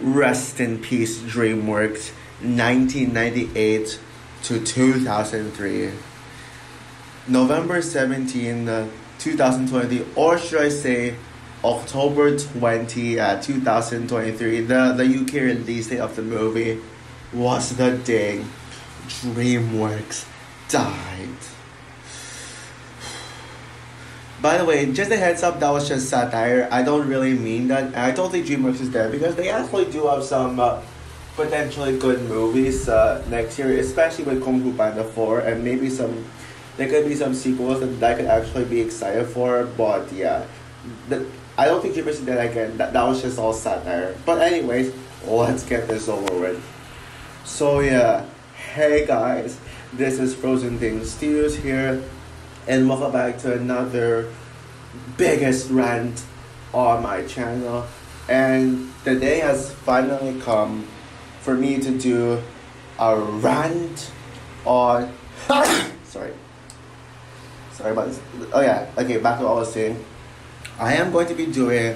Rest in peace, DreamWorks, 1998 to 2003. November 17, 2020, or should I say October 20, 2023, the UK release date of the movie was the day DreamWorks died. By the way, just a heads up, that was just satire. I don't really mean that. And I don't think DreamWorks is dead because they actually do have some potentially good movies next year, especially with Kung Fu Panda 4, and maybe there could be some sequels that I could actually be excited for. But yeah, I don't think DreamWorks is dead again. That was just all satire. But anyways, let's get this over with. So yeah, hey guys, this is Frozen Things Studios here, and welcome back to another biggest rant on my channel. And the day has finally come for me to do a rant on sorry about this. Oh yeah, okay, back to what I was saying. I am going to be doing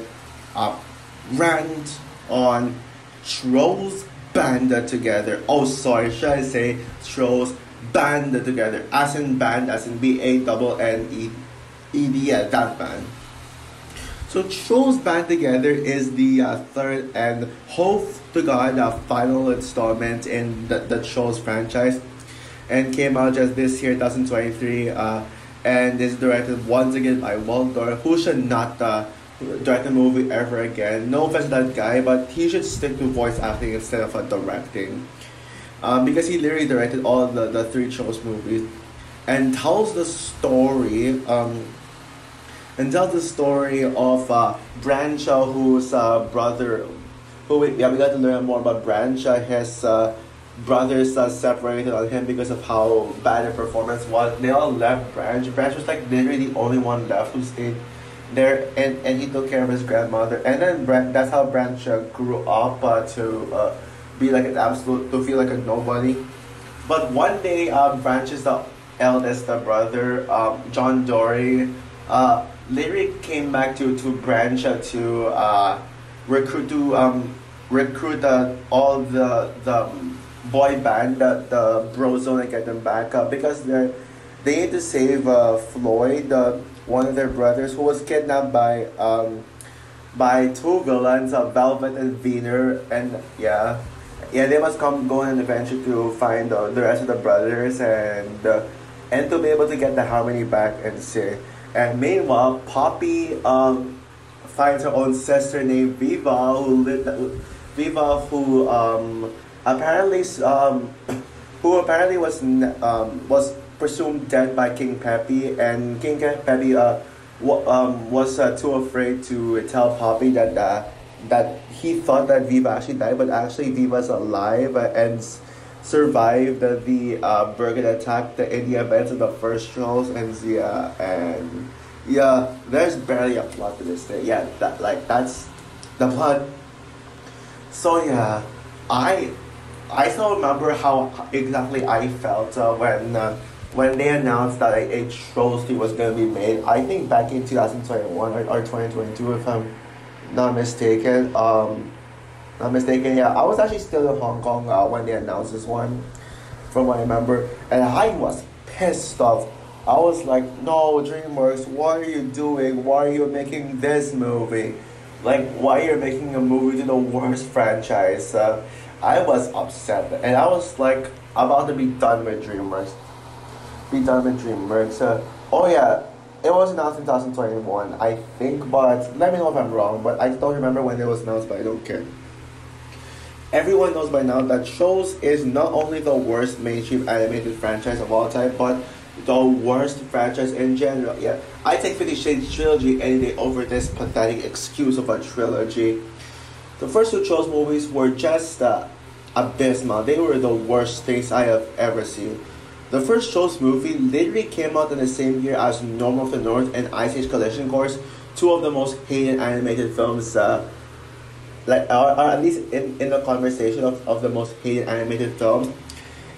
a rant on Trolls Banded Together. Oh sorry, should I say Trolls Banded Together, as in band, as in BANNED, yeah, that band. So Trolls Band Together is the third and hope to God final installment in the Trolls franchise, and came out just this year, 2023, and is directed once again by Waldorf, who should not direct a movie ever again. No offense to that guy, but he should stick to voice acting instead of directing. Because he literally directed all the three Trolls movies, and tells the story of Brancha, whose brother, we got to learn more about Brancha. His brothers separated on him because of how bad the performance was. They all left Branch. Branch was like literally the only one left who stayed there, and he took care of his grandmother. And then that's how Branch grew up to be like to feel like a nobody. But one day, Branch's the eldest brother, John Dory, literally came back to Branch to recruit all the boy band, the Brozone, and get them back up because they need to save Floyd, one of their brothers, who was kidnapped by two villains, Velvet and Wiener, and yeah, they must go on an adventure to find the rest of the brothers and to be able to get the harmony back and see. And meanwhile, Poppy finds her own sister named Viva, who apparently was presumed dead by King Peppy, and King Peppy was too afraid to tell Poppy that he thought that Viva actually died, but actually Viva's alive and survived the Bergen attack, in the events of the first Trolls, and there's barely a plot to this thing. Yeah, that's the plot. So yeah, I still remember how exactly I felt when they announced that a Trolls 3 was going to be made. I think back in 2021 or 2022, if I'm not mistaken. Yeah, I was actually still in Hong Kong when they announced this one, from what I remember, and I was pissed off. I was like, no, DreamWorks, what are you doing? Why are you making this movie? Like, why are you making a movie to the worst franchise? I was upset, and I was like about to be done with DreamWorks. Oh yeah, it was announced in 2021, I think, but let me know if I'm wrong, but I don't remember when it was announced, but I don't care. Everyone knows by now that Trolls is not only the worst mainstream animated franchise of all time, but the worst franchise in general. Yeah, I take 50 Shades trilogy any day over this pathetic excuse of a trilogy. The first two Trolls movies were just abysmal. They were the worst things I have ever seen. The first Trolls movie literally came out in the same year as Normal of the North and Ice Age Collision Course, two of the most hated animated films, or at least in the conversation of the most hated animated films.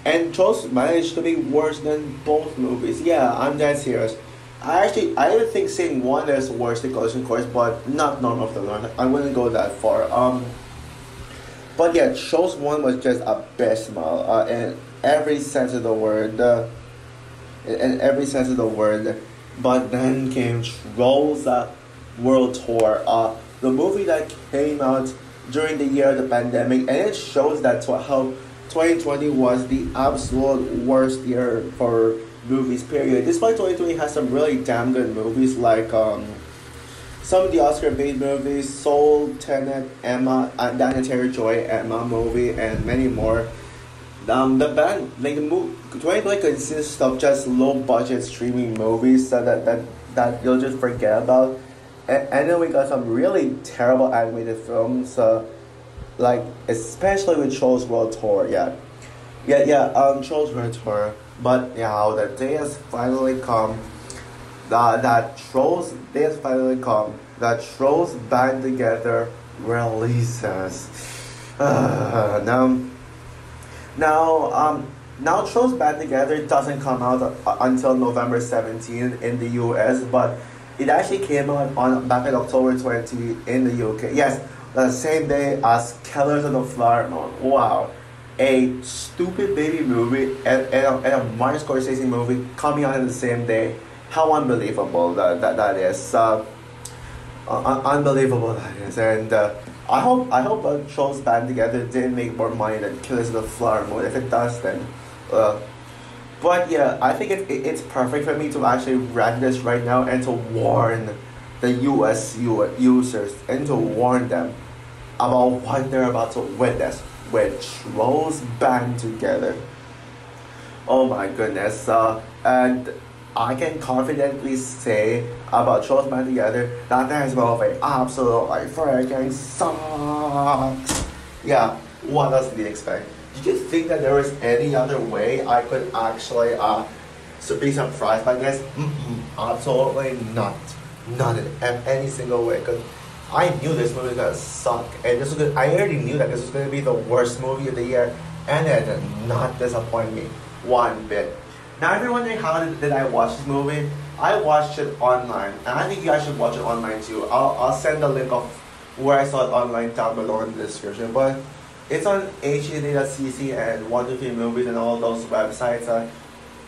And Trolls managed to be worse than both movies. Yeah, I'm dead serious. I even think saying one is worse than Collision Course, but not Normal of the North. I wouldn't go that far. But yeah, Trolls 1 was just abysmal in every sense of the word. In every sense of the word. But then came Trolls World Tour, the movie that came out during the year of the pandemic, and it shows that how 2020 was the absolute worst year for movies. Period. Despite 2020 has some really damn good movies like some of the Oscar bait movies, Soul, Tenet, Emma, Daniel Taylor-Joy, Emma movie, and many more. The band, like the movie, 2020 consists of just low budget streaming movies that you'll just forget about. And then we got some really terrible animated films, like especially with Trolls World Tour. Trolls World Tour. But yeah, the day has finally come. That Trolls day has finally come. That Trolls Band Together releases. Now Trolls Band Together doesn't come out until November 17 in the US, but it actually came out back in October 20 in the UK. Yes, the same day as Killers of the Flower Moon. Wow. A stupid baby movie and a Martin Scorsese movie coming out in the same day. How unbelievable that is. Unbelievable that is. And I hope Trolls Band Together didn't make more money than Killers of the Flower Moon. If it does, then but yeah, I think it's perfect for me to actually rank this right now and to warn the US users and to warn them about what they're about to witness with Trolls Band Together. Oh my goodness. And I can confidently say about Trolls Band Together that this movie absolutely freaking sucks. Yeah, what else did you expect? Did you think that there was any other way I could actually be surprised by this? Absolutely not. Not in any single way. Because I knew this movie was gonna suck, and I already knew that this was gonna be the worst movie of the year, and it did not disappoint me one bit. Now, if you're wondering how did I watch this movie, I watched it online, and I think you guys should watch it online too. I'll send the link of where I saw it online down below in the description. But it's on hd.cc and 123 Movies and all those websites.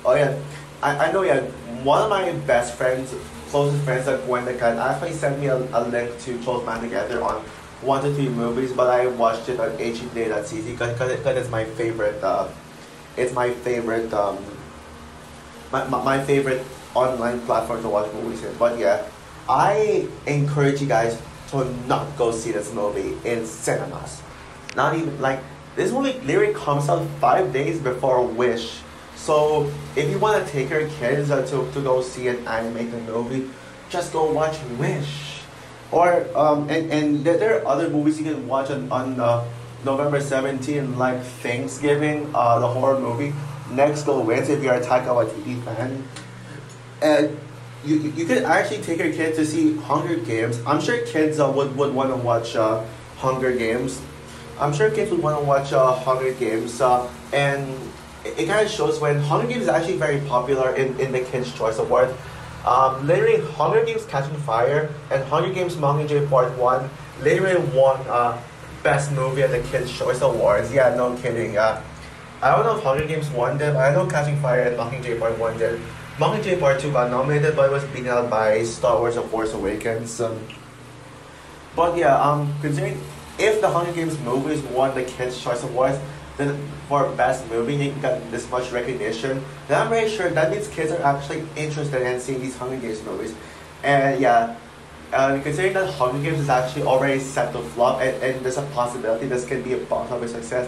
I know. Yeah, one of my best friends, closest friends, like Gwen the Cat, actually sent me a link to Trolls Band Together on 123 Movies, but I watched it on hd.cc because it's my favorite. It's my favorite. My favorite online platform to watch movies in. But yeah, I encourage you guys to not go see this movie in cinemas. Not even, like, this movie literally comes out 5 days before Wish. So if you want to take your kids to go see an animated movie, just go watch Wish. Or and there are other movies you can watch on November 17th, like Thanksgiving, the horror movie. Next Go Wins if you're a Taika Waititi fan. And you could actually take your kids to see Hunger Games. I'm sure kids would want to watch Hunger Games. I'm sure kids would want to watch Hunger Games. And it kind of shows when Hunger Games is actually very popular in the Kids' Choice Award. Literally, Hunger Games Catching Fire and Hunger Games Mockingjay Part 1 literally won Best Movie at the Kids' Choice Awards. Yeah, no kidding. I don't know if Hunger Games won them. I know Catching Fire and Mockingjay Part 1 did. Mockingjay Part 2 got nominated, but it was beaten out by Star Wars: The Force Awakens. But yeah, considering if the Hunger Games movies won the Kids' Choice Awards, then for Best Movie, they got this much recognition, then I'm very sure that means kids are actually interested in seeing these Hunger Games movies. And yeah, considering that Hunger Games is actually already set to flop, and there's a possibility this could be a box office success.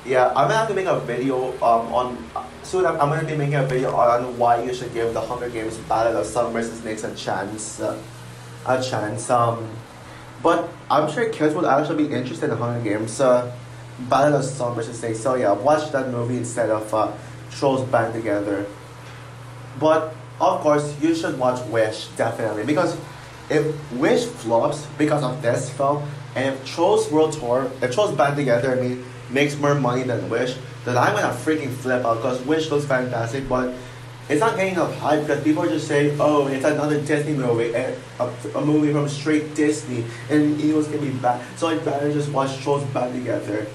Yeah, I'm gonna have to make a video on soon. I'm gonna be making a video on why you should give the Hunger Games Battle of Sun vs. Snakes a chance. But I'm sure kids would actually be interested in Hunger Games Battle of Sun vs. Snakes. So yeah, watch that movie instead of Trolls Band Together. But of course, you should watch Wish definitely, because if Wish flops because of this film, and if Trolls Band Together, makes more money than Wish, then I'm gonna freaking flip out, because Wish looks fantastic, but it's not getting enough hype because people are just saying, oh, it's another Disney movie, and a movie from straight Disney, and it was gonna be bad. So I'd rather just watch Trolls Band Together.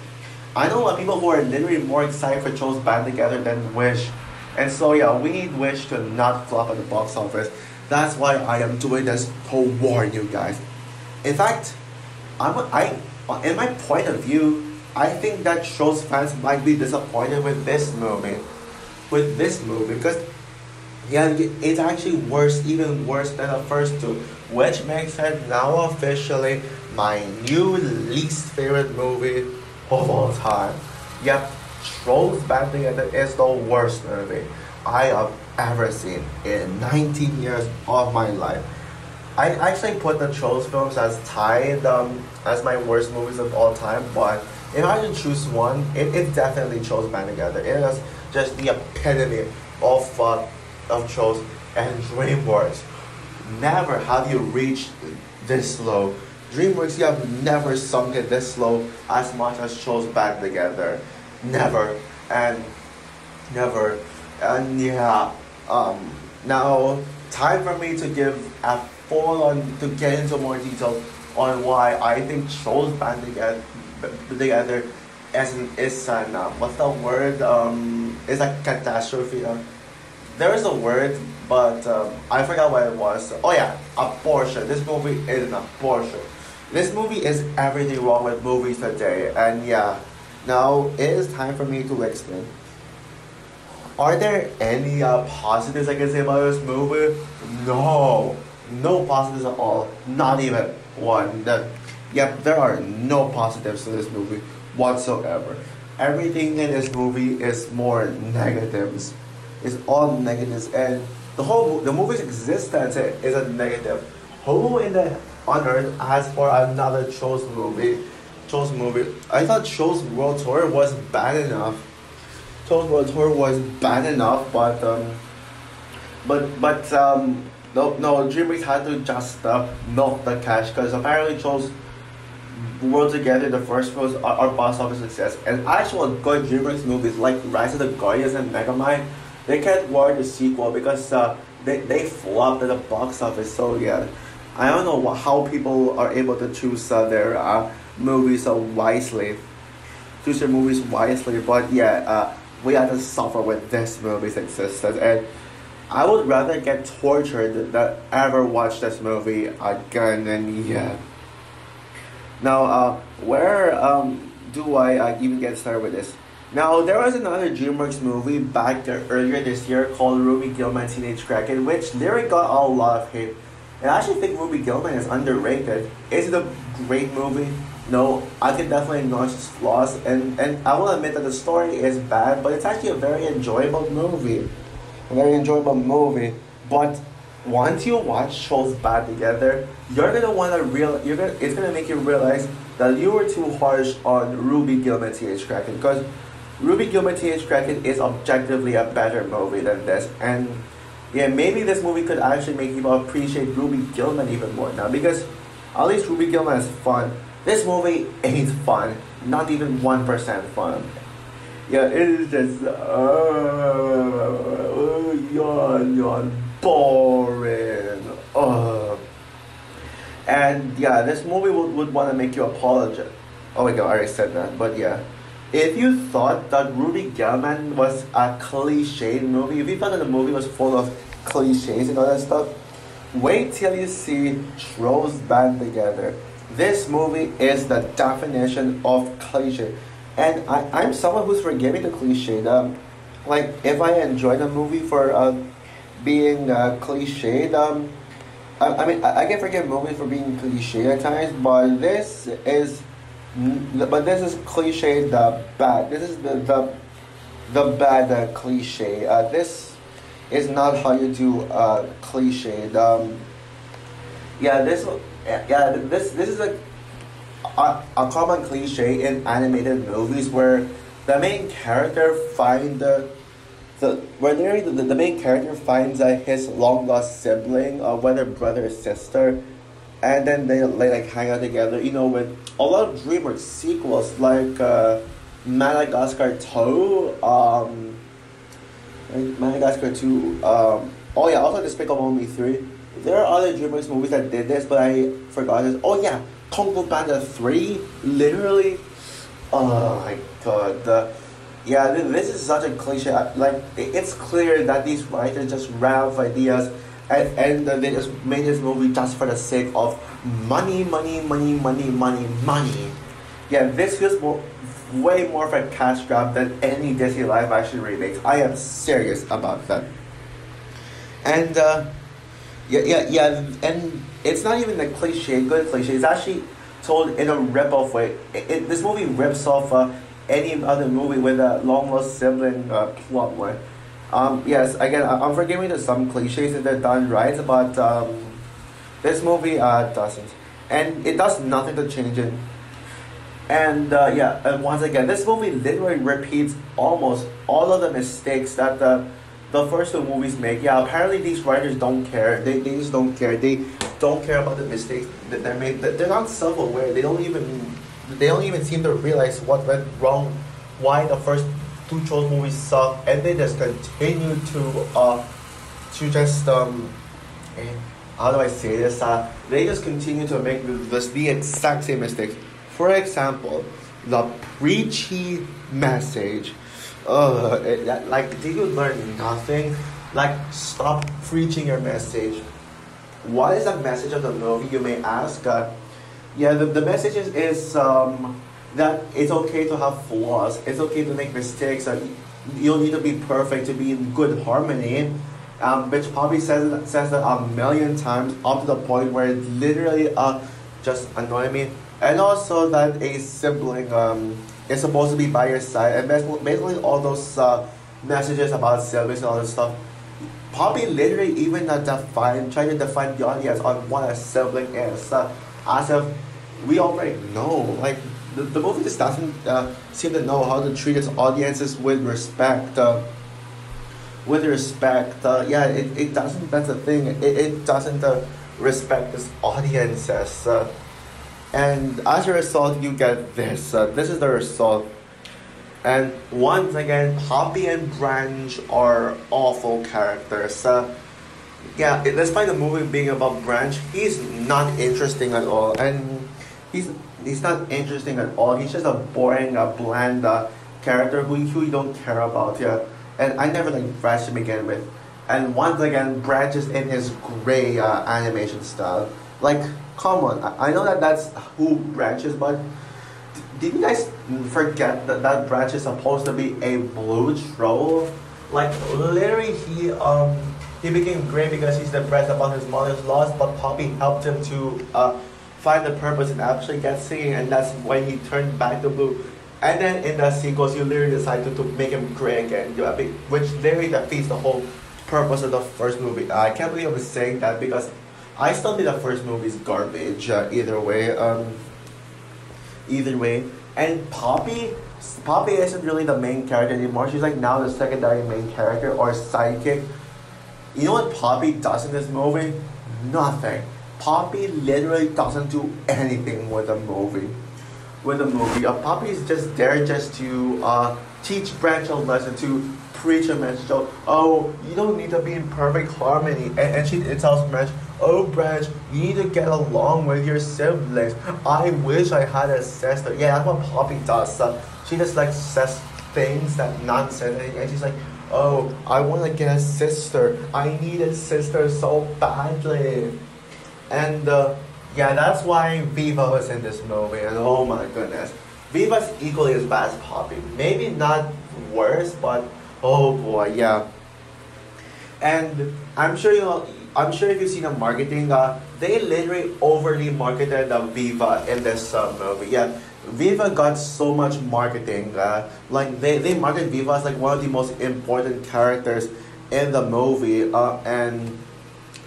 I know a lot of people who are literally more excited for Trolls Band Together than Wish. And so yeah, we need Wish to not flop at the box office. That's why I am doing this to warn you guys. In fact, in my point of view, I think that Trolls fans might be disappointed with this movie. Because yeah, it's actually worse, even worse than the first two, which makes it now officially my new least favorite movie of all time. Yep, Trolls Band Together is the worst movie I have ever seen in 19 years of my life. I actually put the Trolls films as tied as my worst movies of all time, but if I had to choose one, it definitely Trolls Band Together. It is just the epitome of Trolls and DreamWorks. Never have you reached this low. DreamWorks, you have never sunk it this low as much as Trolls Band Together. Never and never. And yeah, now time for me to give a to get into more details on why I think Trolls Band Together is an what's the word? Is a catastrophe. There is a word, but I forgot what it was. Oh yeah, abortion. This movie is an abortion. This movie is everything wrong with movies today, and yeah, now it is time for me to explain. Are there any positives I can say about this movie? No, no positives at all. Not even one. Yep, there are no positives to this movie whatsoever. Everything in this movie is more negatives. It's all negatives, and the movie's existence is a negative. Who on earth asked for another Trolls movie? I thought Trolls World Tour was bad enough. Trolls World Tour was bad enough, but no, DreamWorks had to just milk the cash because apparently Trolls World Together, the first ones are box office success, and actual good DreamWorks movies like Rise of the Guardians and Megamind, they can't warrant a sequel because they flopped at the box office. So yeah, I don't know how people are able to choose their movies wisely. Choose their movies wisely, but yeah, we had to suffer with this movie's existence, and I would rather get tortured than ever watch this movie again. And yeah. Now, where do I even get started with this? Now, there was another DreamWorks movie back earlier this year called Ruby Gillman Teenage Kraken, which literally got a lot of hate. And I actually think Ruby Gillman is underrated. Is it a great movie? No, I can definitely acknowledge its flaws, and I will admit that the story is bad, but it's actually a very enjoyable movie. But once you watch Trolls Band Together, it's gonna make you realize that you were too harsh on Ruby Gillman Teenage Kraken, because Ruby Gillman Teenage Kraken is objectively a better movie than this, and yeah, maybe this movie could actually make people appreciate Ruby Gillman even more now, because at least Ruby Gillman is fun. This movie ain't fun, not even 1% fun. Yeah, it is just yawn, boring. And yeah, this movie would want to make you apologize. Oh my god, I already said that, but yeah. If you thought that Ruby Gillman was a cliched movie, if you thought that the movie was full of cliches and all that stuff, wait till you see Trolls Band Together. This movie is the definition of cliche. And I'm someone who's forgiving the cliche. Like, if I enjoy the movie for being cliched, I mean, I can forgive movies for being cliche at times, but this is cliche bad. This is the bad cliche. This is not how you do cliche. This is a common cliche in animated movies where the main character the main character finds his long lost sibling, whether brother or sister, and then they like hang out together. You know, with a lot of DreamWorks sequels like Madagascar 2, Madagascar 2. Oh yeah, also Despicable Me 3. There are other DreamWorks movies that did this, but I forgot this. Oh yeah, Kung Fu Panda 3. Literally. Oh my god. Yeah, this is such a cliche. Like, it's clear that these writers just ran out of ideas and they just made this movie just for the sake of money, money, money, money, money, money. Yeah, this feels way more of a cash grab than any Disney live action remakes. I am serious about that. And and it's not even a cliche, good cliche. It's actually told in a rip-off way. This movie rips off any other movie with a long-lost sibling plot line. Yes, again, I'm forgiving to some cliches if they're done right, but this movie doesn't. And it does nothing to change it. And and once again, this movie literally repeats almost all of the mistakes that the first two movies make. Yeah, apparently these writers don't care. They just don't care. They don't care about the mistakes that they made. They're not self-aware. They don't even seem to realize what went wrong, why the first two Trolls movies suck, and they just continue to just how do I say this? They just continue to make the exact same mistakes. For example, the preachy message. Like, did you learn nothing? Like, stop preaching your message. What is the message of the movie, you may ask? The message is that it's okay to have flaws. It's okay to make mistakes. You don't need to be perfect to be in good harmony. Which Poppy says that a million times, up to the point where it literally just annoyed me. And also that a sibling is supposed to be by your side. And basically all those messages about siblings and all this stuff. Poppy literally even trying to define the audience on what a sibling is. As if we already know. Like, the movie just doesn't seem to know how to treat its audiences with respect. It doesn't. That's the thing. It doesn't respect its audiences. And as a result, you get this. This is the result. And once again, Poppy and Branch are awful characters. Despite the movie being about Branch, he's not interesting at all. And he's not interesting at all. He's just a boring, bland character who you don't care about. Yeah. And I never liked Branch to begin with. And once again, Branch is in his gray animation style. Like, come on. I know that's who Branch is, but did you guys forget that Branch is supposed to be a blue troll? Like, literally, he became gray because he's depressed about his mother's loss, but Poppy helped him to find the purpose and actually get singing, and that's when he turned back to blue. And then in the sequels, you literally decided to make him gray again, which literally defeats the whole purpose of the first movie. I can't believe I'm saying that because I still think the first movie is garbage. Either way. And Poppy isn't really the main character anymore. She's like now the secondary main character or sidekick. You know what Poppy does in this movie? Nothing. Poppy literally doesn't do anything with the movie. Poppy is just there just to teach Branch a lesson, to preach a message. Oh, you don't need to be in perfect harmony. And she tells Branch, oh Branch, you need to get along with your siblings. I wish I had a sister. Yeah, that's what Poppy does. She just like says things that nonsense, and she's like, oh, I want to get a sister. I need a sister so badly. And that's why Viva was in this movie. And oh my goodness, Viva's equally as bad as Poppy. Maybe not worse, but oh boy, yeah. And I'm sure if you've seen the marketing, they literally overly marketed Viva in this movie. Yeah, Viva got so much marketing. Like they marketed Viva as like one of the most important characters in the movie.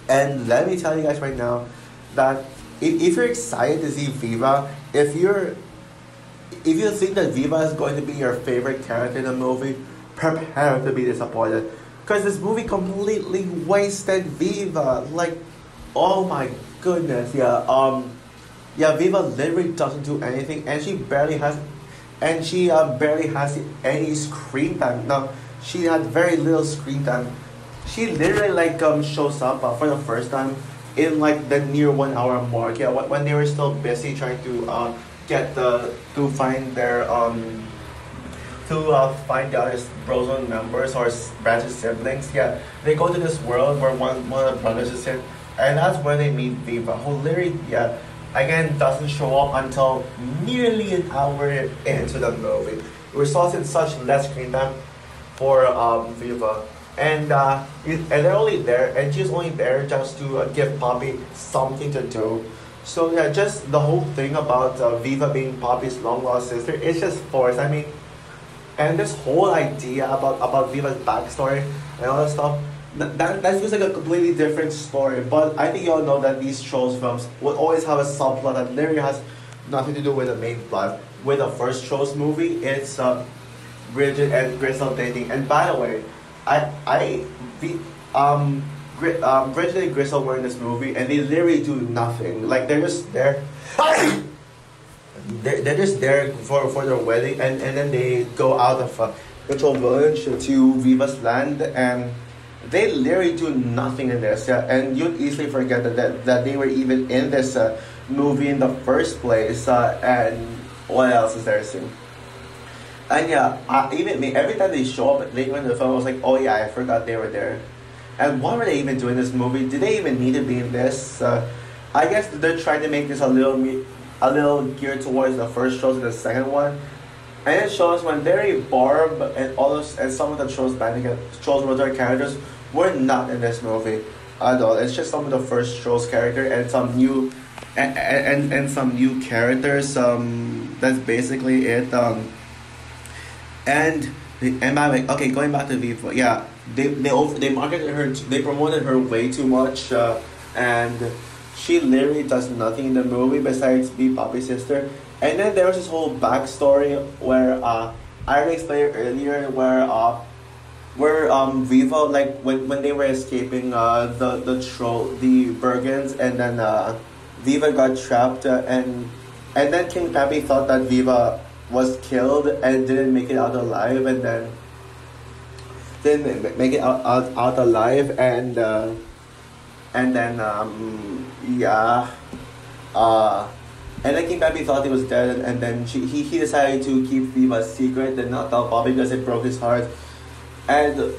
And let me tell you guys right now that if you're excited to see Viva, if you think that Viva is going to be your favorite character in the movie, prepare to be disappointed. Because this movie completely wasted Viva. Like, oh my goodness, yeah. Viva literally doesn't do anything, and she barely has any screen time. Now, she had very little screen time. She literally like shows up for the first time in like the near 1 hour mark. Yeah, when they were still busy trying to get the to find their to find the other Brozone members or Branch's siblings. Yeah, they go to this world where one of the brothers is in, and that's where they meet Viva, who literally, yeah, again doesn't show up until nearly an hour into the movie. It results in such less screen time for Viva, and they're only there, and she's only there just to give Poppy something to do. So yeah, just the whole thing about Viva being Poppy's long lost sister is just forced. I mean, and this whole idea about Viva's backstory and all that stuff, that feels like a completely different story. But I think you all know that these Trolls films will always have a subplot that literally has nothing to do with the main plot. With the first Trolls movie, it's Bridget and Grisel dating. And by the way, Bridget and Grisel were in this movie, and they literally do nothing. Like they're just there. They're just there for their wedding, and then they go out of Control Village to Viva's land, and they literally do nothing in this. Yeah, and you'd easily forget that they were even in this movie in the first place. And what else is there to see? And yeah, even me, every time they show up later in the film, I was like, oh yeah, I forgot they were there. And what were they even doing in this movie? Did they even need to be in this? I guess they're trying to make this a little geared towards the first shows and the second one, and it shows when Barry, Barb, and and some of the Trolls Rotor characters were not in this movie at all. It's just some of the first Trolls character and some new and some new characters. That's basically it. And by the way, okay, going back to Viva, yeah, they marketed her, they promoted her way too much, and she literally does nothing in the movie besides be Poppy's sister. And then there was this whole backstory where I explained earlier where Viva, like when they were escaping the Bergens, and then Viva got trapped, and then King Pappy thought that Viva was killed and didn't make it out alive, and then didn't make it out alive, and then yeah, and then King Pappy thought he was dead, and then he decided to keep Viva's secret and not tell Bobby because it broke his heart. And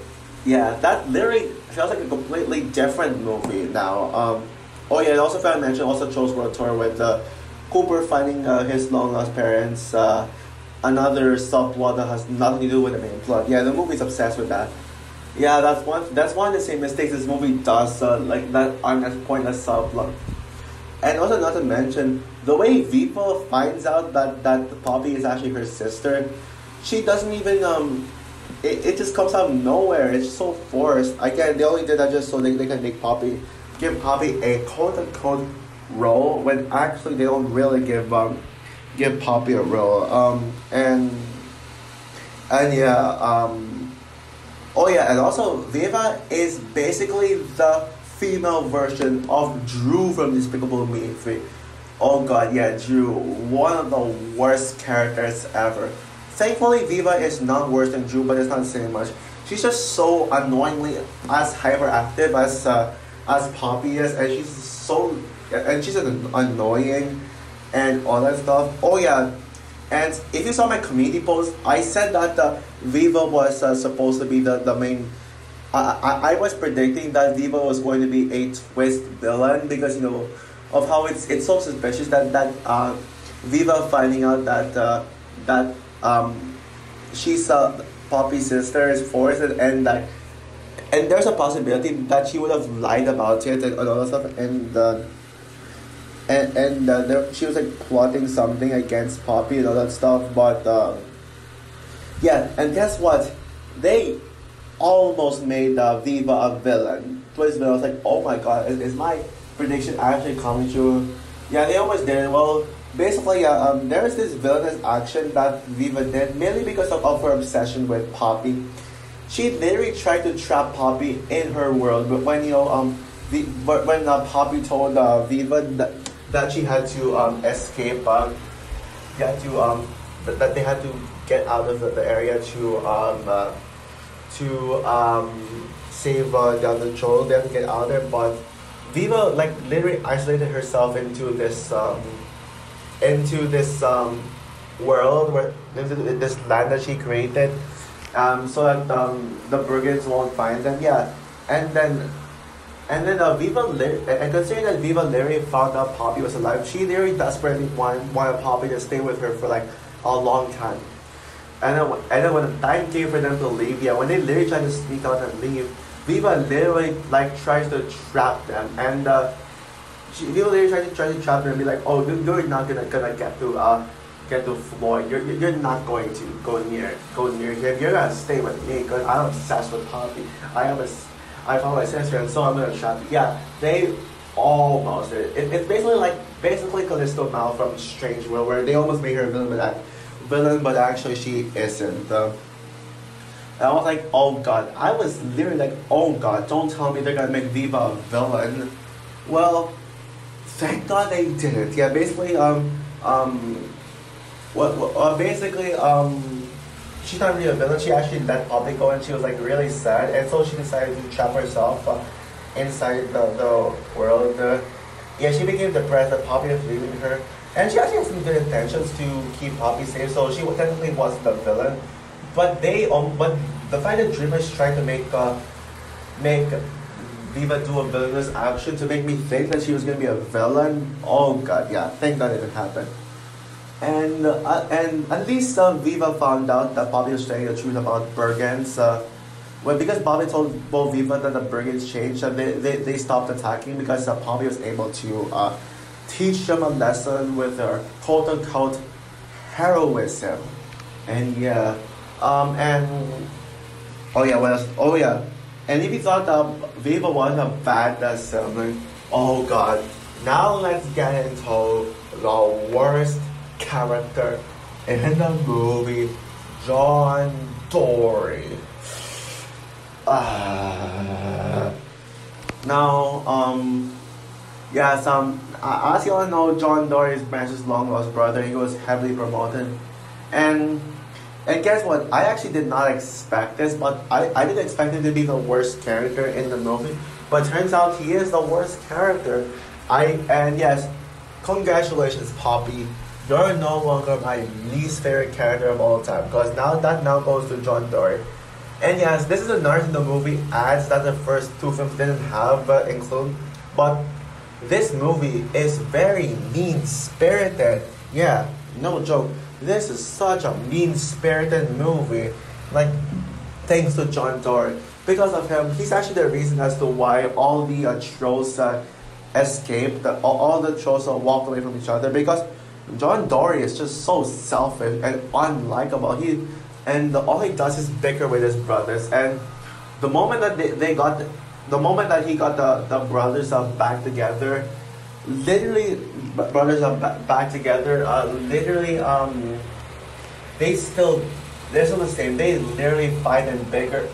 yeah, that literally feels like a completely different movie now. Oh yeah, I also found mention also Trolls World Tour with Cooper finding his long lost parents. Another subplot that has nothing to do with the main plot. Yeah, the movie's obsessed with that. Yeah, that's one of the same mistakes this movie does, like that on a pointless subplot. And also not to mention, the way Viva finds out that Poppy is actually her sister, she doesn't even, it just comes out of nowhere. It's so forced. Again, they only did that just so they can give Poppy a quote-unquote role, when actually they don't really give Poppy a role. And yeah, oh yeah, and also Viva is basically the female version of Drew from Despicable Me 3. Oh god, yeah, Drew, one of the worst characters ever. Thankfully, Viva is not worse than Drew, but it's not saying much. She's just so annoyingly as hyperactive as Poppy is, and she's annoying and all that stuff. Oh yeah, and if you saw my community post, I said that Viva was supposed to be the main. I was predicting that Viva was going to be a twist villain because, you know, of how it's so suspicious that Viva finding out that she's Poppy's sister is forced, and there's a possibility that she would have lied about it and all that stuff, and she was like plotting something against Poppy and all that stuff. But yeah, and guess what? They almost made Viva a villain. Twist villain. I was like, oh my god, is my prediction actually coming true? Yeah, they almost did. Well, basically, there is this villainous action that Viva did mainly because of her obsession with Poppy. She literally tried to trap Poppy in her world, but when when Poppy told Viva that she had to escape, that they had to get out of the area to save the other troll, then get out there. But Viva like literally isolated herself into this world where into this land that she created, so that the brigands won't find them. Yeah, and then and considering that Viva literally found out Poppy was alive, she literally desperately wanted Poppy to stay with her for like a long time. And then when the time came for them to leave, yeah, when they literally tried to sneak out and leave, Viva literally like tries to trap them, and Viva literally tries to trap them and be like, oh, you're not gonna get to Floyd. You're not going to go near him. You're gonna stay with me because I'm obsessed with Poppy. I found my sister, and so I'm gonna trap you. Yeah, they almost did. It's basically Callisto Mal from Strange World, where they almost made her a villain, but actually she isn't. And I was like, oh god. I was literally like, oh god, don't tell me they're gonna make Viva a villain. Well, thank god they didn't. Yeah, basically, basically, she's not really a villain. She actually let Poppy go, and she was like really sad, and so she decided to trap herself inside the world. Yeah, she became depressed that Poppy was leaving her, and she actually had some good intentions to keep Poppy safe, so she technically wasn't the villain. But but the fact that Dreamers tried to make Viva do a villainous action to make me think that she was gonna be a villain. Oh god, yeah, thank god it didn't happen. And at least Viva found out that Bobby was telling the truth about Brigands. Well, because Bobby told both Viva that the Brigands changed, they stopped attacking because Bobby was able to teach them a lesson with her quote-unquote heroism. And yeah, and oh yeah, what else? Oh yeah, and if you thought that Viva was a badass sibling, oh god, now let's get into the worst character in the movie, John Dory. As you all know, John Dory is Branch's long lost brother. He was heavily promoted, and guess what? I actually did not expect this, but I didn't expect him to be the worst character in the movie. But turns out he is the worst character. And yes, congratulations, Poppy. You're no longer my least favorite character of all time, because now goes to John Dory. And yes, this is another thing the movie adds that the first two films didn't have include, but this movie is very mean-spirited. Yeah, no joke. This is such a mean-spirited movie. Like, thanks to John Dory. Because of him, he's actually the reason as to why all the trolls escaped, all the trolls walked away from each other, because John Dory is just so selfish and unlikable. All he does is bicker with his brothers. And the moment that he got the brothers back together, literally brothers back together. They're still the same. They literally fight and bicker,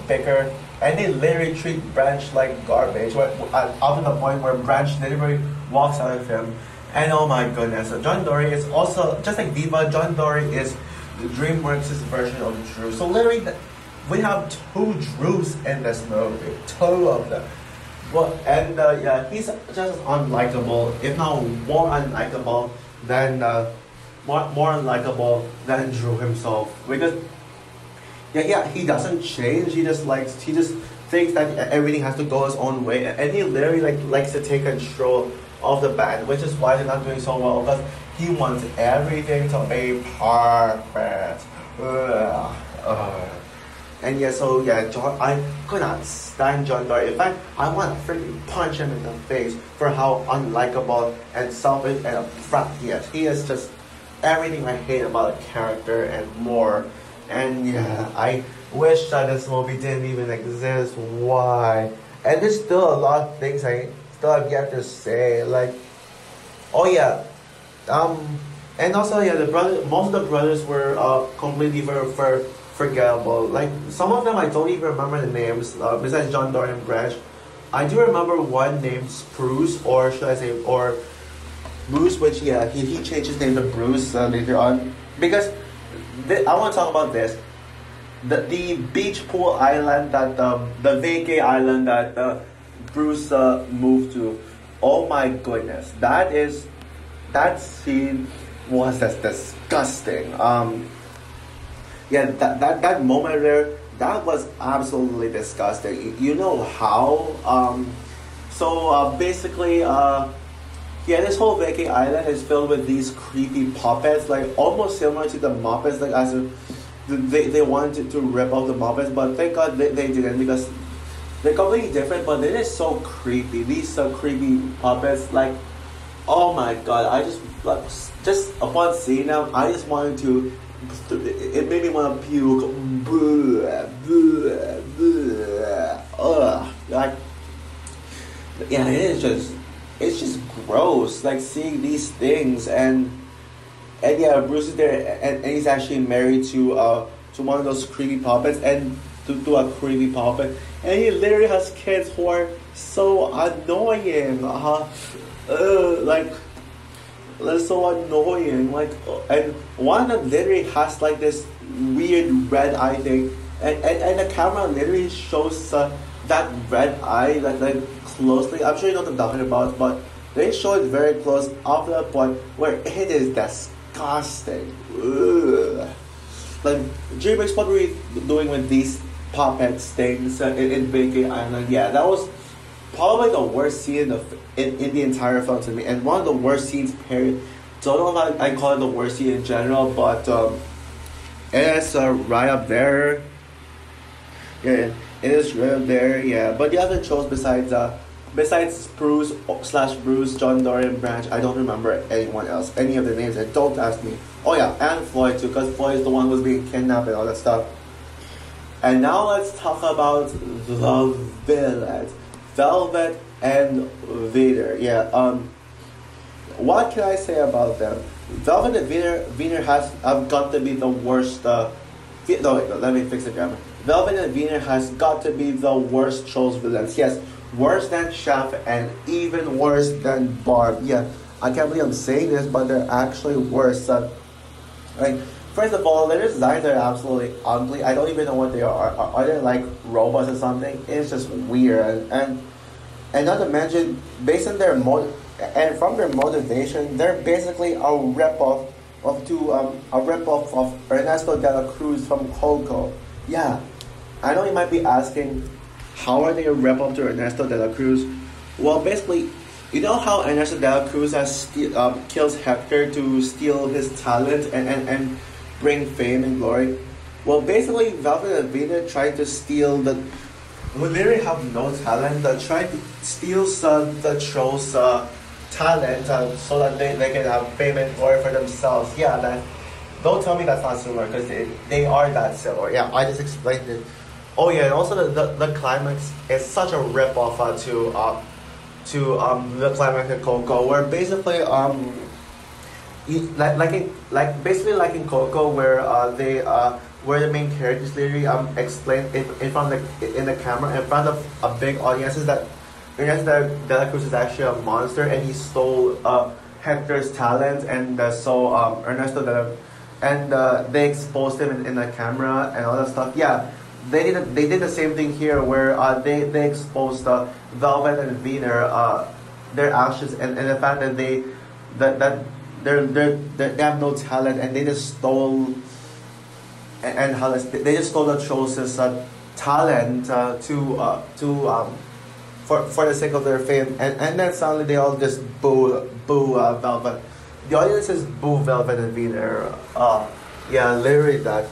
and they literally treat Branch like garbage. Up to the point where Branch literally walks out of him. And oh my goodness, John Dory is also, just like Viva, John Dory is DreamWorks' version of Drew. So literally, we have two Drews in this movie, two of them. Well, and yeah, he's just unlikable, if not more unlikable than more unlikable than Drew himself. Because yeah, he doesn't change. He just thinks that everything has to go his own way, and he literally likes to take control of the band, which is why they're not doing so well, because he wants everything to be perfect. And yeah, so yeah, I could not stand John Dory. In fact, I want to freaking punch him in the face for how unlikable and selfish and upfront he is. He is just everything I hate about a character and more. And yeah, I wish that this movie didn't even exist. Why? And there's still a lot of things I still have yet to say. Like, oh yeah, and also yeah, most of the brothers were completely forgettable. Like, some of them I don't even remember the names. Besides John Dory and Branch, I do remember one named Spruce, or should I say, or Bruce, which yeah, he changed his name to Bruce later on, because I want to talk about this. the beach pool island that the vacay island that Bruce moved to. Oh my goodness, that scene was just disgusting. Yeah, that moment there, that was absolutely disgusting. You know how? Basically, yeah, this whole vacay island is filled with these creepy puppets, like almost similar to the Muppets, like as a, they wanted to rip off the Muppets, but thank God they didn't because they're completely different, but they're just so creepy. These creepy puppets, like, oh my God, I just upon seeing them, I just wanted to. It made me want to puke. Ugh. Like, yeah, it's just gross. Like seeing these things, and yeah, Bruce is there, and he's actually married to one of those creepy puppets, and to a creepy puppet, and he literally has kids who are so annoying. Like. That's so annoying. Like, and one of them literally has like this weird red eye thing, and the camera literally shows that red eye like closely. I'm sure you know what I'm talking about, but they show it very close up to the point where it is disgusting. Ugh. Like, Dreamworks, what were we doing with these puppets things in Big Island? Yeah, that was probably the worst scene in the entire film to me, and one of the worst scenes, period. Don't know if I call it the worst scene in general, but it is right up there. Yeah, it is right up there. Yeah, but the other shows besides Bruce, John Dorian Branch, I don't remember anyone else, any of the names, and don't ask me. Oh yeah, and Floyd too, because Floyd is the one who was being kidnapped and all that stuff. And now let's talk about the villains. Velvet and Vader. Yeah, what can I say about them? Velvet and Vader has got to be the worst. No, wait, no, let me fix the grammar. Velvet and Vader has got to be the worst chose villains. Yes, worse than Chef and even worse than Barb. Yeah, I can't believe I'm saying this, but they're actually worse. Like, first of all, their designs are absolutely ugly. I don't even know what they are. Are they like robots or something? It's just weird. And not to mention, based on their and from their motivation, they're basically a ripoff of Ernesto de la Cruz from Coco. Yeah, I know you might be asking, how are they a ripoff to Ernesto de la Cruz? Well, basically, you know how Ernesto de la Cruz kills Hector to steal his talent and bring fame and glory? Well, basically, Velvet and Vader tried to steal we literally have no talent. Trying to steal the trolls' talent so that they can have fame and glory for themselves. Yeah, don't tell me that's not similar, because they are that similar. Yeah, I just explained it. Oh yeah, and also the climax is such a rip off to the climax of Coco, where basically basically like in Coco, where where the main characters literally explain in front of in the camera in front of a big audiences that Ernesto de la Cruz is actually a monster, and he stole Hector's talent, and Ernesto they exposed him in the camera and all that stuff. Yeah, they did the same thing here, where they exposed Velvet and Wiener, their actions, and the fact that they have no talent, and they just stole they just stole the trolls' talent for the sake of their fame, and then suddenly they all just boo Velvet. The audience is boo Velvet and Wiener. Yeah, literally that.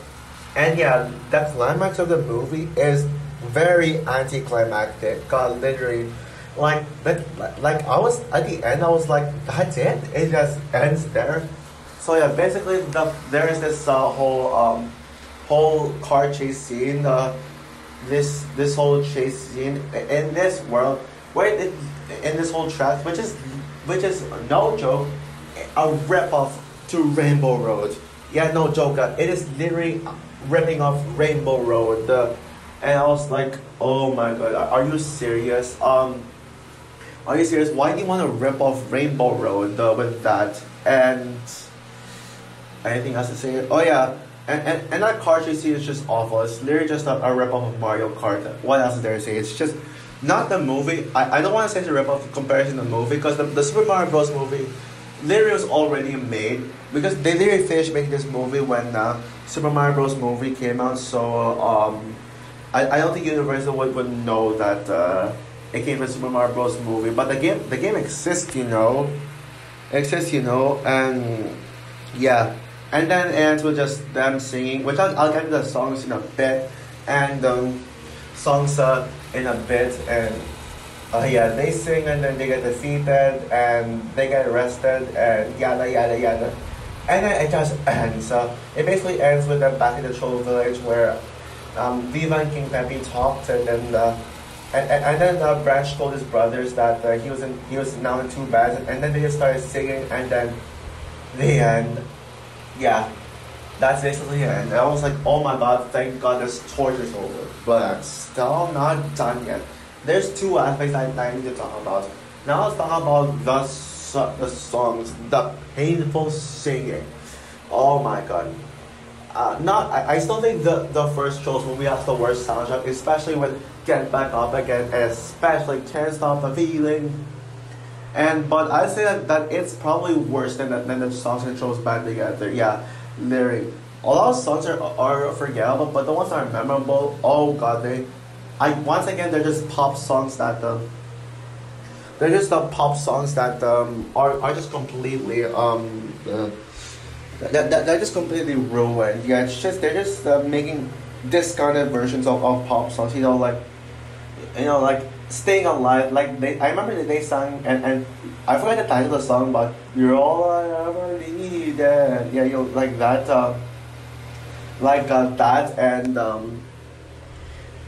And yeah, the climax of the movie is very anticlimactic. God, literally, like I was at the end, I was like, that's it. It just ends there. So yeah, basically there is this whole car chase scene. This whole chase scene in this world, in this whole track, which is no joke, a rip off to Rainbow Road. Yeah, no joke. It is literally ripping off Rainbow Road. And I was like, oh my god, are you serious? Are you serious? Why do you want to rip off Rainbow Road with that? And anything else to say? Oh yeah, And that cartridge scene is just awful. It's literally just a rip-off of Mario Kart. What else is there to say? It's just not the movie. I don't want to say it's a rip-off comparison to the movie because the Super Mario Bros. Movie literally was already made because they literally finished making this movie when Super Mario Bros. Movie came out. So I don't think Universal would know that it came from Super Mario Bros. Movie. But the game exists, and yeah. And then it ends with just them singing, which I'll get to the songs in a bit, and songs in a bit, and yeah, they sing and then they get defeated and they get arrested and yada yada yada, and then it just ends. It basically ends with them back in the Troll Village where Viva and King Pepe talked, and then Branch told his brothers that he was now in two bands, and then they just started singing, and then the end. Yeah, that's basically it. And I was like, oh my god, thank god this torture's over. But I'm still not done yet. There's two aspects I need to talk about. Now let's talk about the songs, the painful singing. Oh my god. I still think the first Trolls movie has the worst soundtrack, especially with Get Back Up Again, especially Can't Stop the Feeling. But I'd say that it's probably worse than the songs and Trolls Band Together. Yeah, literally. A lot of songs are forgettable, but the ones that are memorable, oh god, once again, they're just pop songs that they're just the pop songs that are just completely they're just completely ruined. Yeah, it's just they're just making discarded versions of pop songs. Like Staying Alive. I remember that they sang and I forgot the title of the song, but you're all I ever needed. Yeah, like that, that,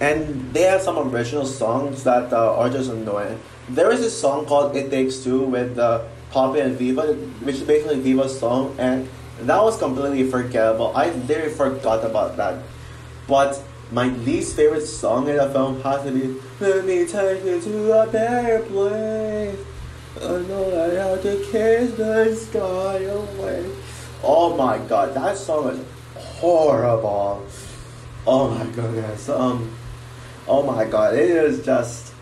and they have some original songs that are just annoying. There is a song called "It Takes Two" with Poppy and Viva, which is basically Viva's song, and that was completely forgettable. I literally forgot about that. But my least favorite song in the film has to be "Let Me Take You to a Better Place. I know I have to kiss the sky away." Oh my god, that song is horrible. Oh my goodness. Oh my god, it is just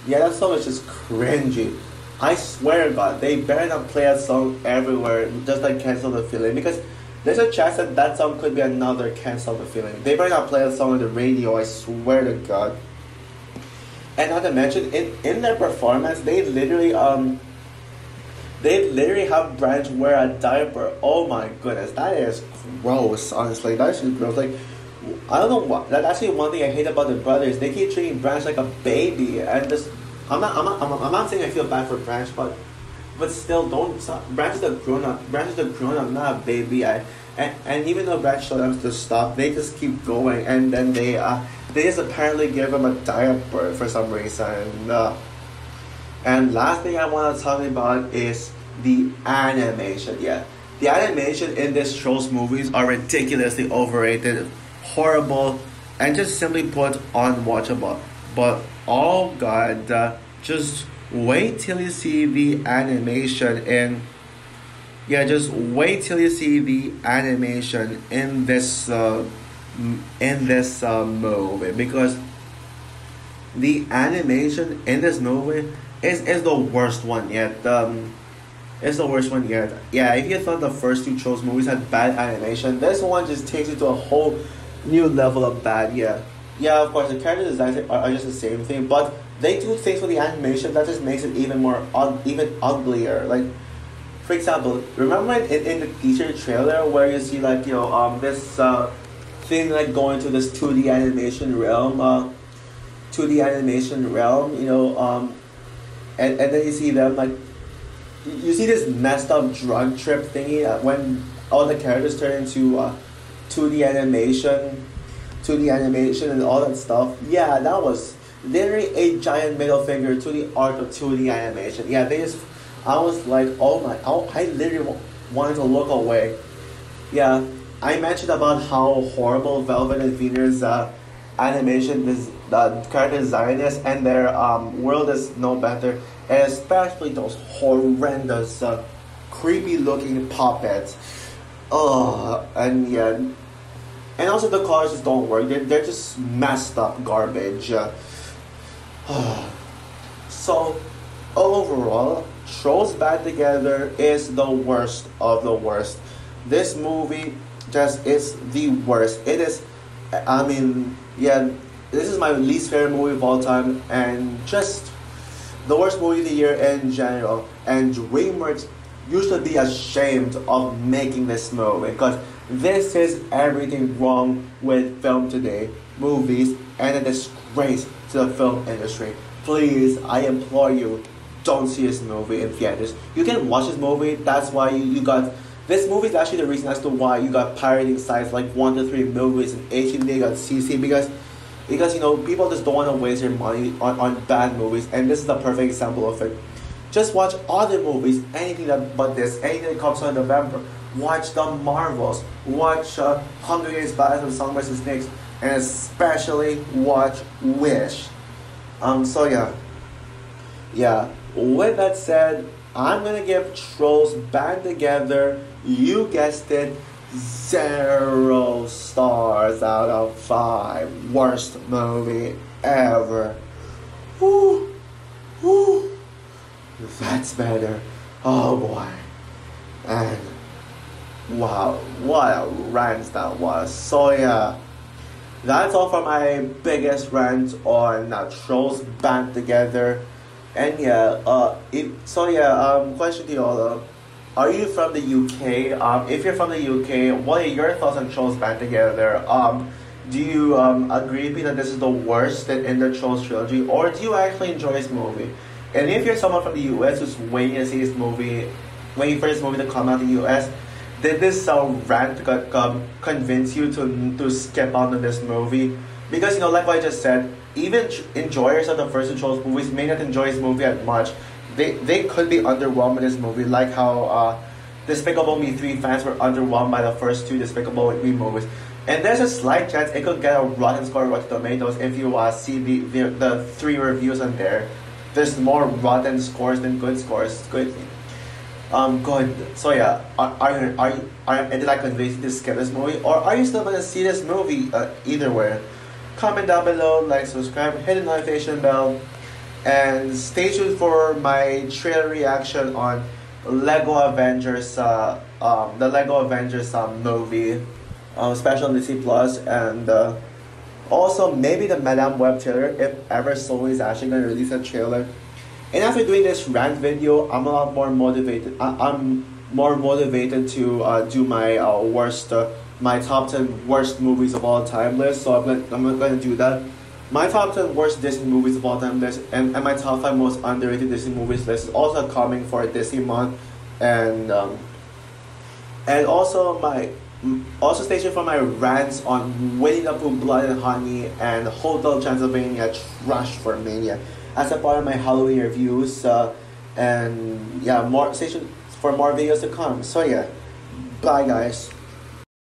yeah, that song is just cringy. I swear to God, they better not play that song everywhere, just like Cancel the Feeling, because there's a chance that song could be another Cancel the Feeling. They better not play that song on the radio, I swear to God. And not to mention, in their performance, they literally have Branch wear a diaper. Oh my goodness, that is gross, honestly. That's just gross. Like, I don't know what. That's actually one thing I hate about the brothers. They keep treating Branch like a baby, and just I'm not saying I feel bad for Branch, but still, don't stop. Branch is a grown up. Branch is a grown up, not a baby. And even though Branch told them to stop, they just keep going, and then they just apparently give him a diaper for some reason. And last thing I want to talk about is the animation. Yeah, the animation in this Trolls movies are ridiculously overrated, horrible, and just simply put, unwatchable. But oh god, just wait till you see the animation in. Yeah, just wait till you see the animation in this movie, because the animation in this movie is the worst one yet. It's the worst one yet. Yeah, if you thought the first two Trolls movies had bad animation, this one just takes it to a whole new level of bad. Yeah, of course the character designs are just the same thing, but they do things with the animation that just makes it even more even uglier. Like, for example, remember in the teaser trailer where you see this thing like going to this 2D animation realm, and then you see them like, you see this messed up drug trip thingy when all the characters turn into 2D animation and all that stuff. Yeah, that was literally a giant middle finger to the art of 2D animation. Yeah, I was like, I literally wanted to look away. Yeah, I mentioned about how horrible Velvet and Venus animation the character design is, and their world is no better, and especially those horrendous, creepy looking puppets. And yeah, and also the colors just don't work. They're just messed up garbage. So overall, Trolls Band Together is the worst of the worst. This movie just is the worst. It is, I mean, yeah, this is my least favorite movie of all time, and just the worst movie of the year in general. And DreamWorks, you should be ashamed of making this movie, because this is everything wrong with film today, movies, and a disgrace to the film industry. Please, I implore you, don't see this movie in theaters. You can watch this movie, that's why you got... This movie is actually the reason as to why you got pirating sites like 1 to 3 movies and HD got CC, because you know, people just don't want to waste their money on bad movies, and this is the perfect example of it. Just watch other movies, anything but this, anything that comes out in November. Watch the Marvels, watch Hunger Games: Battles of Songbirds and Snakes, and especially watch Wish. So yeah. With that said, I'm gonna give Trolls Band Together, you guessed it, 0 stars out of 5. Worst movie ever. Woo, woo. That's better. Oh boy. And wow, what a rant that was. So yeah, that's all for my biggest rant on Trolls Band Together. And yeah, question to you all. Are you from the UK? If you're from the UK, what are your thoughts on Trolls Band Together? Do you agree with me that this is the worst in the Trolls trilogy, or do you actually enjoy this movie? And if you're someone from the US who's waiting to see this movie, waiting for this movie to come out in the US, did this rant convince you to skip out on this movie? Because, you know, like what I just said, even enjoyers of the first two Trolls movies may not enjoy this movie as much. They could be underwhelmed by this movie, like how Despicable Me 3 fans were underwhelmed by the first 2 Despicable Me movies. And there's a slight chance it could get a rotten score on Rotten Tomatoes if you see the 3 reviews on there. There's more rotten scores than good scores. Good. So yeah, did I convince you to skip this movie, or are you still gonna see this movie? Either way, comment down below, like, subscribe, hit the notification bell, and stay tuned for my trailer reaction on Lego Avengers, the Lego Avengers movie, special on Disney Plus, and also maybe the Madame Web trailer if ever Sony is actually gonna release a trailer. And after doing this rant video, I'm a lot more motivated. I'm more motivated to do my my top 10 worst movies of all time list. So I'm gonna do that. My top 10 worst Disney movies of all time list, and my top 5 most underrated Disney movies list is also coming for Disney month, and also stay tuned for my rants on Winnie the Pooh, Blood and Honey, and Hotel Transylvania, Trash for Mania, as a part of my Halloween reviews, and yeah, stay tuned for more videos to come. So yeah, bye guys.